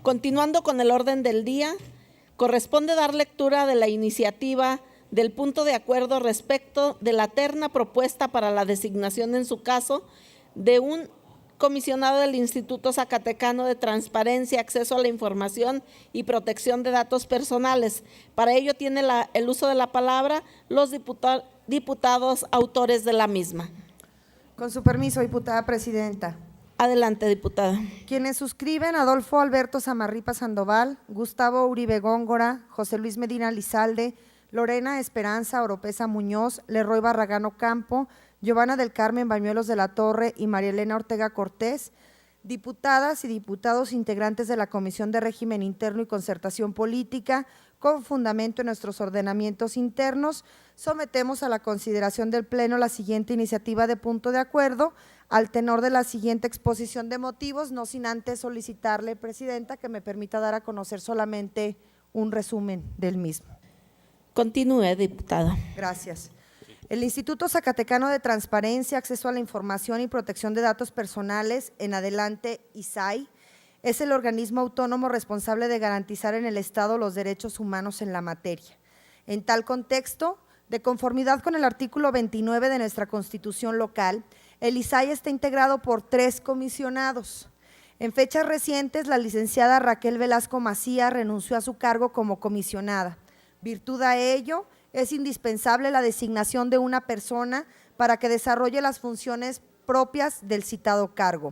Continuando con el orden del día, corresponde dar lectura de la iniciativa del punto de acuerdo respecto de la terna propuesta para la designación en su caso de un comisionado del Instituto Zacatecano de Transparencia, Acceso a la Información y Protección de Datos Personales. Para ello tiene el uso de la palabra los diputados autores de la misma. Con su permiso, diputada presidenta. Adelante, diputada. Quienes suscriben: Adolfo Alberto Samarripa Sandoval, Gustavo Uribe Góngora, José Luis Medina Lizalde, Lorena Esperanza Oropesa Muñoz, Leroy Barragán Ocampo, Giovanna del Carmen Bañuelos de la Torre y María Elena Ortega Cortés, diputadas y diputados integrantes de la Comisión de Régimen Interno y Concertación Política, con fundamento en nuestros ordenamientos internos, sometemos a la consideración del Pleno la siguiente iniciativa de punto de acuerdo al tenor de la siguiente exposición de motivos, no sin antes solicitarle, Presidenta, que me permita dar a conocer solamente un resumen del mismo. Continúe, diputada. Gracias. El Instituto Zacatecano de Transparencia, Acceso a la Información y Protección de Datos Personales, en adelante ISAI, es el organismo autónomo responsable de garantizar en el Estado los derechos humanos en la materia. En tal contexto, de conformidad con el artículo 29 de nuestra Constitución local, el ISAI está integrado por 3 comisionados. En fechas recientes, la licenciada Raquel Velasco Macía renunció a su cargo como comisionada. Virtud a ello, es indispensable la designación de una persona para que desarrolle las funciones propias del citado cargo.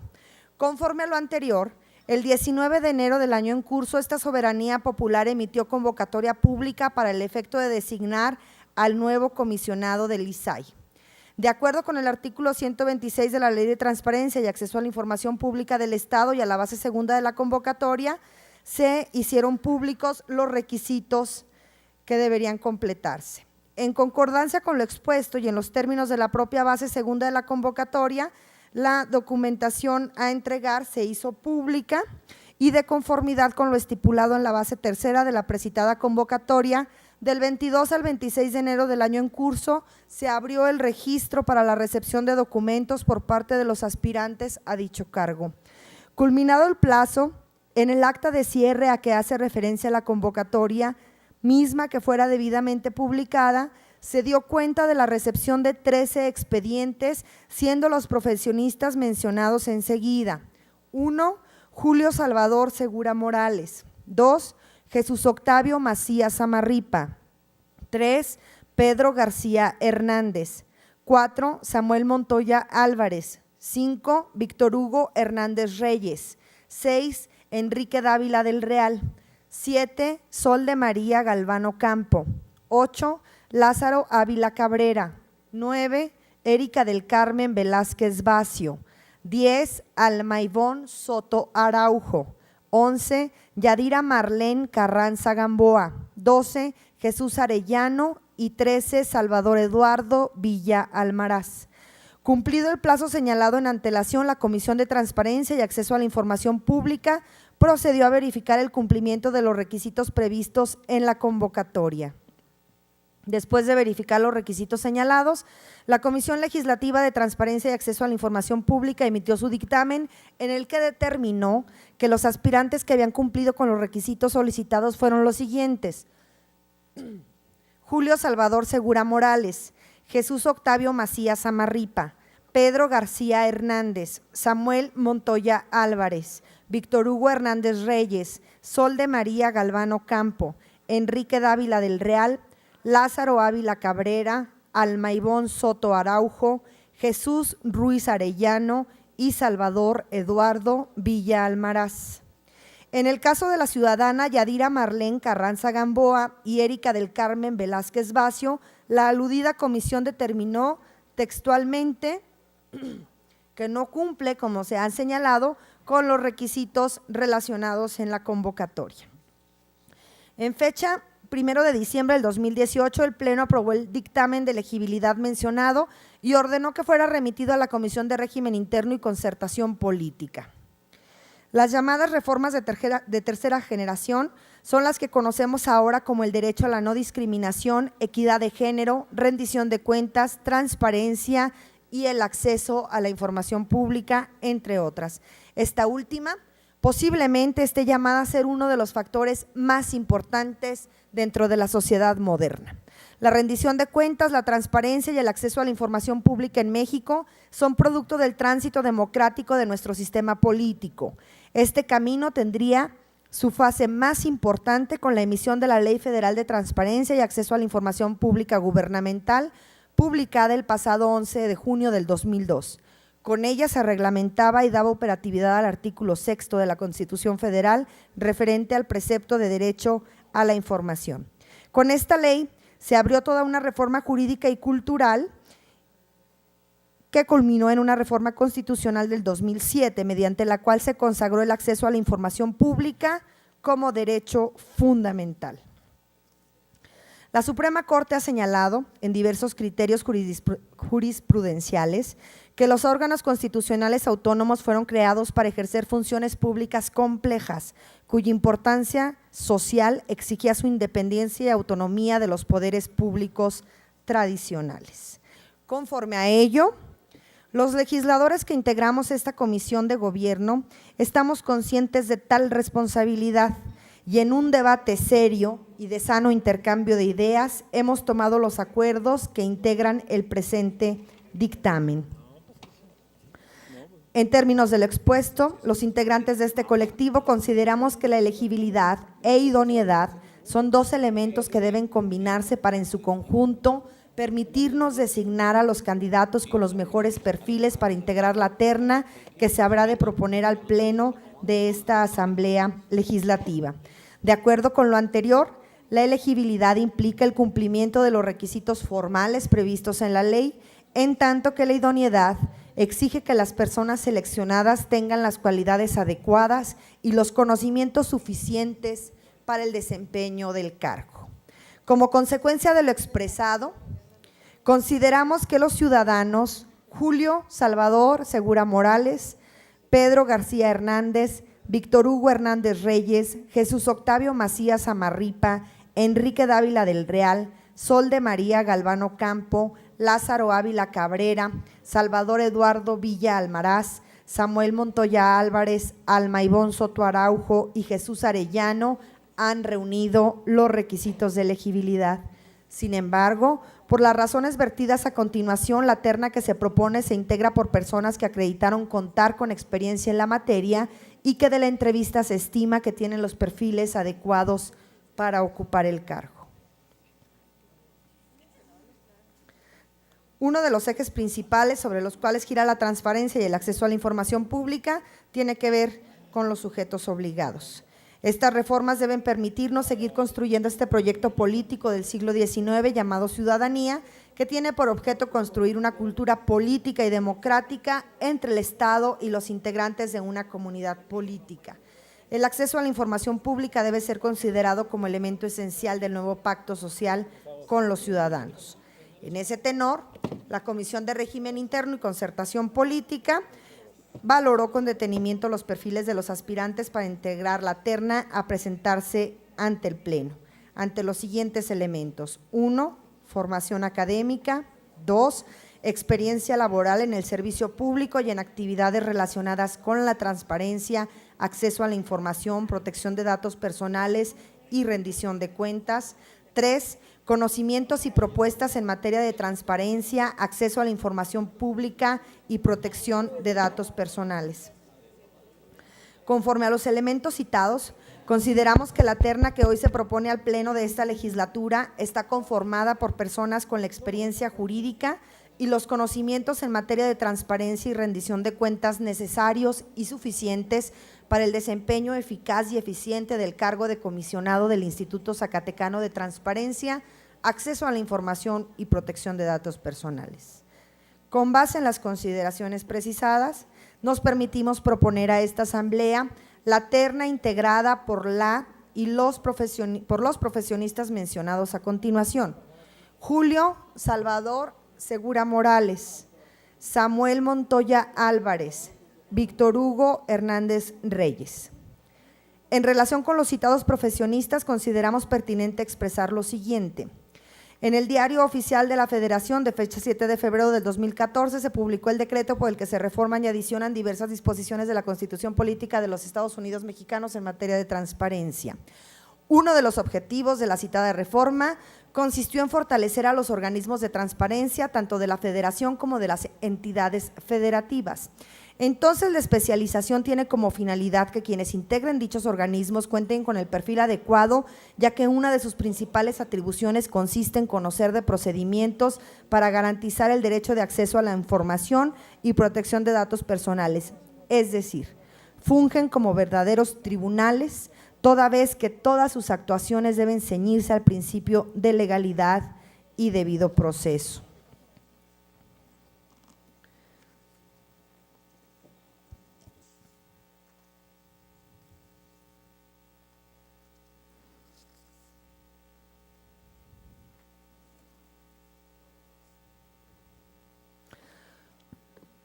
Conforme a lo anterior, el 19 de enero del año en curso, esta soberanía popular emitió convocatoria pública para el efecto de designar al nuevo comisionado del ISAI. De acuerdo con el artículo 126 de la Ley de Transparencia y Acceso a la Información Pública del Estado y a la base segunda de la convocatoria, se hicieron públicos los requisitos que deberían completarse. En concordancia con lo expuesto y en los términos de la propia base segunda de la convocatoria, la documentación a entregar se hizo pública y de conformidad con lo estipulado en la base tercera de la precitada convocatoria, del 22 al 26 de enero del año en curso, se abrió el registro para la recepción de documentos por parte de los aspirantes a dicho cargo. Culminado el plazo, en el acta de cierre a que hace referencia la convocatoria, misma que fuera debidamente publicada, se dio cuenta de la recepción de 13 expedientes, siendo los profesionistas mencionados enseguida. 1. Julio Salvador Segura Morales. 2. Jesús Octavio Macías Samarripa. 3. Pedro García Hernández. 4. Samuel Montoya Álvarez. 5. Víctor Hugo Hernández Reyes. 6. Enrique Dávila del Real. 7. Sol de María Galván Ocampo. 8. Lázaro Ávila Cabrera. 9. Erika del Carmen Velázquez Vacio. 10. Alma Ivón Soto Araujo. 11. Yadira Marlén Carranza Gamboa. 12. Jesús Arellano y 13. Salvador Eduardo Villa Almaraz. Cumplido el plazo señalado en antelación, la Comisión de Transparencia y Acceso a la Información Pública procedió a verificar el cumplimiento de los requisitos previstos en la convocatoria. Después de verificar los requisitos señalados, la Comisión Legislativa de Transparencia y Acceso a la Información Pública emitió su dictamen en el que determinó que los aspirantes que habían cumplido con los requisitos solicitados fueron los siguientes: Julio Salvador Segura Morales, Jesús Octavio Macías Samarripa, Pedro García Hernández, Samuel Montoya Álvarez, Víctor Hugo Hernández Reyes, Sol de María Galván Ocampo, Enrique Dávila del Real, Lázaro Ávila Cabrera, Alma Ivón Soto Araujo, Jesús Ruiz Arellano y Salvador Eduardo Villa Almaraz. En el caso de la ciudadana Yadira Marlén Carranza Gamboa y Erika del Carmen Velázquez Vacio, la aludida comisión determinó textualmente que no cumple, como se han señalado, con los requisitos relacionados en la convocatoria. En fecha 1 de diciembre del 2018, el Pleno aprobó el dictamen de elegibilidad mencionado y ordenó que fuera remitido a la Comisión de Régimen Interno y Concertación Política. Las llamadas reformas de tercera generación son las que conocemos ahora como el derecho a la no discriminación, equidad de género, rendición de cuentas, transparencia y el acceso a la información pública, entre otras. Esta última Posiblemente esté llamada a ser uno de los factores más importantes dentro de la sociedad moderna. La rendición de cuentas, la transparencia y el acceso a la información pública en México son producto del tránsito democrático de nuestro sistema político. Este camino tendría su fase más importante con la emisión de la Ley Federal de Transparencia y Acceso a la Información Pública Gubernamental, publicada el pasado 11 de junio del 2002. Con ella se reglamentaba y daba operatividad al artículo 6 de la Constitución Federal referente al precepto de derecho a la información. Con esta ley se abrió toda una reforma jurídica y cultural que culminó en una reforma constitucional del 2007, mediante la cual se consagró el acceso a la información pública como derecho fundamental. La Suprema Corte ha señalado en diversos criterios jurisprudenciales que los órganos constitucionales autónomos fueron creados para ejercer funciones públicas complejas, cuya importancia social exigía su independencia y autonomía de los poderes públicos tradicionales. Conforme a ello, los legisladores que integramos esta comisión de gobierno estamos conscientes de tal responsabilidad y en un debate serio y de sano intercambio de ideas hemos tomado los acuerdos que integran el presente dictamen. En términos de lo expuesto, los integrantes de este colectivo consideramos que la elegibilidad e idoneidad son dos elementos que deben combinarse para en su conjunto permitirnos designar a los candidatos con los mejores perfiles para integrar la terna que se habrá de proponer al Pleno de esta Asamblea Legislativa. De acuerdo con lo anterior, la elegibilidad implica el cumplimiento de los requisitos formales previstos en la ley, en tanto que la idoneidad exige que las personas seleccionadas tengan las cualidades adecuadas y los conocimientos suficientes para el desempeño del cargo. Como consecuencia de lo expresado, consideramos que los ciudadanos Julio Salvador Segura Morales, Pedro García Hernández, Víctor Hugo Hernández Reyes, Jesús Octavio Macías Amarripa, Enrique Dávila del Real, Sol de María Galvano Campo, Lázaro Ávila Cabrera, Salvador Eduardo Villa Almaraz, Samuel Montoya Álvarez, Alma Ivonne Soto Araujo y Jesús Arellano han reunido los requisitos de elegibilidad. Sin embargo, por las razones vertidas a continuación, la terna que se propone se integra por personas que acreditaron contar con experiencia en la materia y que de la entrevista se estima que tienen los perfiles adecuados para ocupar el cargo. Uno de los ejes principales sobre los cuales gira la transparencia y el acceso a la información pública tiene que ver con los sujetos obligados. Estas reformas deben permitirnos seguir construyendo este proyecto político del siglo XIX llamado ciudadanía, que tiene por objeto construir una cultura política y democrática entre el Estado y los integrantes de una comunidad política. El acceso a la información pública debe ser considerado como elemento esencial del nuevo pacto social con los ciudadanos. En ese tenor, la Comisión de Régimen Interno y Concertación Política valoró con detenimiento los perfiles de los aspirantes para integrar la terna a presentarse ante el Pleno, ante los siguientes elementos: 1, formación académica; 2, experiencia laboral en el servicio público y en actividades relacionadas con la transparencia, acceso a la información, protección de datos personales y rendición de cuentas; 3, conocimientos y propuestas en materia de transparencia, acceso a la información pública y protección de datos personales. Conforme a los elementos citados, consideramos que la terna que hoy se propone al Pleno de esta legislatura está conformada por personas con la experiencia jurídica y los conocimientos en materia de transparencia y rendición de cuentas necesarios y suficientes para el desempeño eficaz y eficiente del cargo de comisionado del Instituto Zacatecano de Transparencia, Acceso a la Información y Protección de Datos Personales. Con base en las consideraciones precisadas, nos permitimos proponer a esta Asamblea la terna integrada por los profesionistas mencionados a continuación: Julio Salvador Segura Morales, Samuel Montoya Álvarez, Víctor Hugo Hernández Reyes. En relación con los citados profesionistas, consideramos pertinente expresar lo siguiente. En el Diario Oficial de la Federación, de fecha 7 de febrero del 2014, se publicó el decreto por el que se reforman y adicionan diversas disposiciones de la Constitución Política de los Estados Unidos Mexicanos en materia de transparencia. Uno de los objetivos de la citada reforma consistió en fortalecer a los organismos de transparencia, tanto de la Federación como de las entidades federativas. Entonces, la especialización tiene como finalidad que quienes integren dichos organismos cuenten con el perfil adecuado, ya que una de sus principales atribuciones consiste en conocer de procedimientos para garantizar el derecho de acceso a la información y protección de datos personales, es decir, fungen como verdaderos tribunales, toda vez que todas sus actuaciones deben ceñirse al principio de legalidad y debido proceso.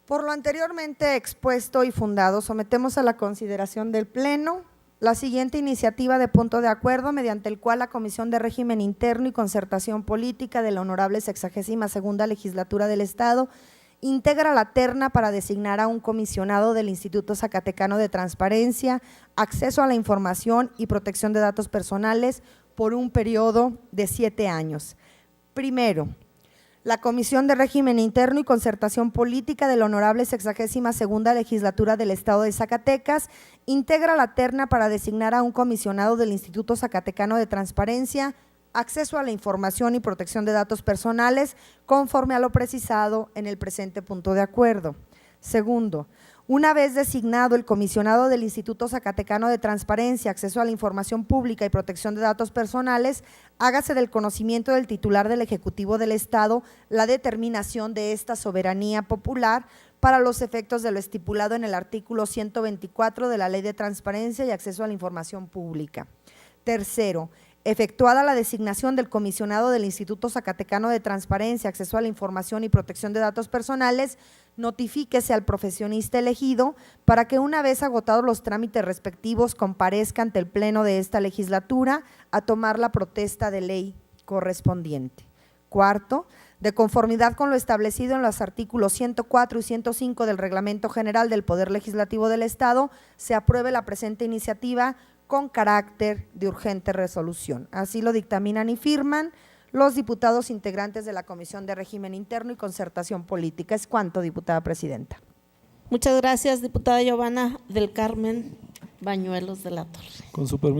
Por lo anteriormente expuesto y fundado, sometemos a la consideración del Pleno la siguiente iniciativa de punto de acuerdo, mediante el cual la Comisión de Régimen Interno y Concertación Política de la Honorable 62ª Legislatura del Estado integra la terna para designar a un comisionado del Instituto Zacatecano de Transparencia, Acceso a la Información y Protección de Datos Personales por un periodo de 7 años. Primero, la Comisión de Régimen Interno y Concertación Política de la Honorable 62ª Legislatura del Estado de Zacatecas integra la terna para designar a un comisionado del Instituto Zacatecano de Transparencia, Acceso a la Información y Protección de Datos Personales, conforme a lo precisado en el presente punto de acuerdo. Segundo, una vez designado el comisionado del Instituto Zacatecano de Transparencia, Acceso a la Información Pública y Protección de Datos Personales, hágase del conocimiento del titular del Ejecutivo del Estado la determinación de esta soberanía popular para los efectos de lo estipulado en el artículo 124 de la Ley de Transparencia y Acceso a la Información Pública. Tercero, efectuada la designación del comisionado del Instituto Zacatecano de Transparencia, Acceso a la Información y Protección de Datos Personales, notifíquese al profesionista elegido para que, una vez agotados los trámites respectivos, comparezca ante el Pleno de esta legislatura a tomar la protesta de ley correspondiente. Cuarto, de conformidad con lo establecido en los artículos 104 y 105 del Reglamento General del Poder Legislativo del Estado, se apruebe la presente iniciativa con carácter de urgente resolución. Así lo dictaminan y firman los diputados integrantes de la Comisión de Régimen Interno y Concertación Política. Es cuanto, diputada presidenta. Muchas gracias, diputada Giovanna del Carmen Bañuelos de la Torre. Con su permiso.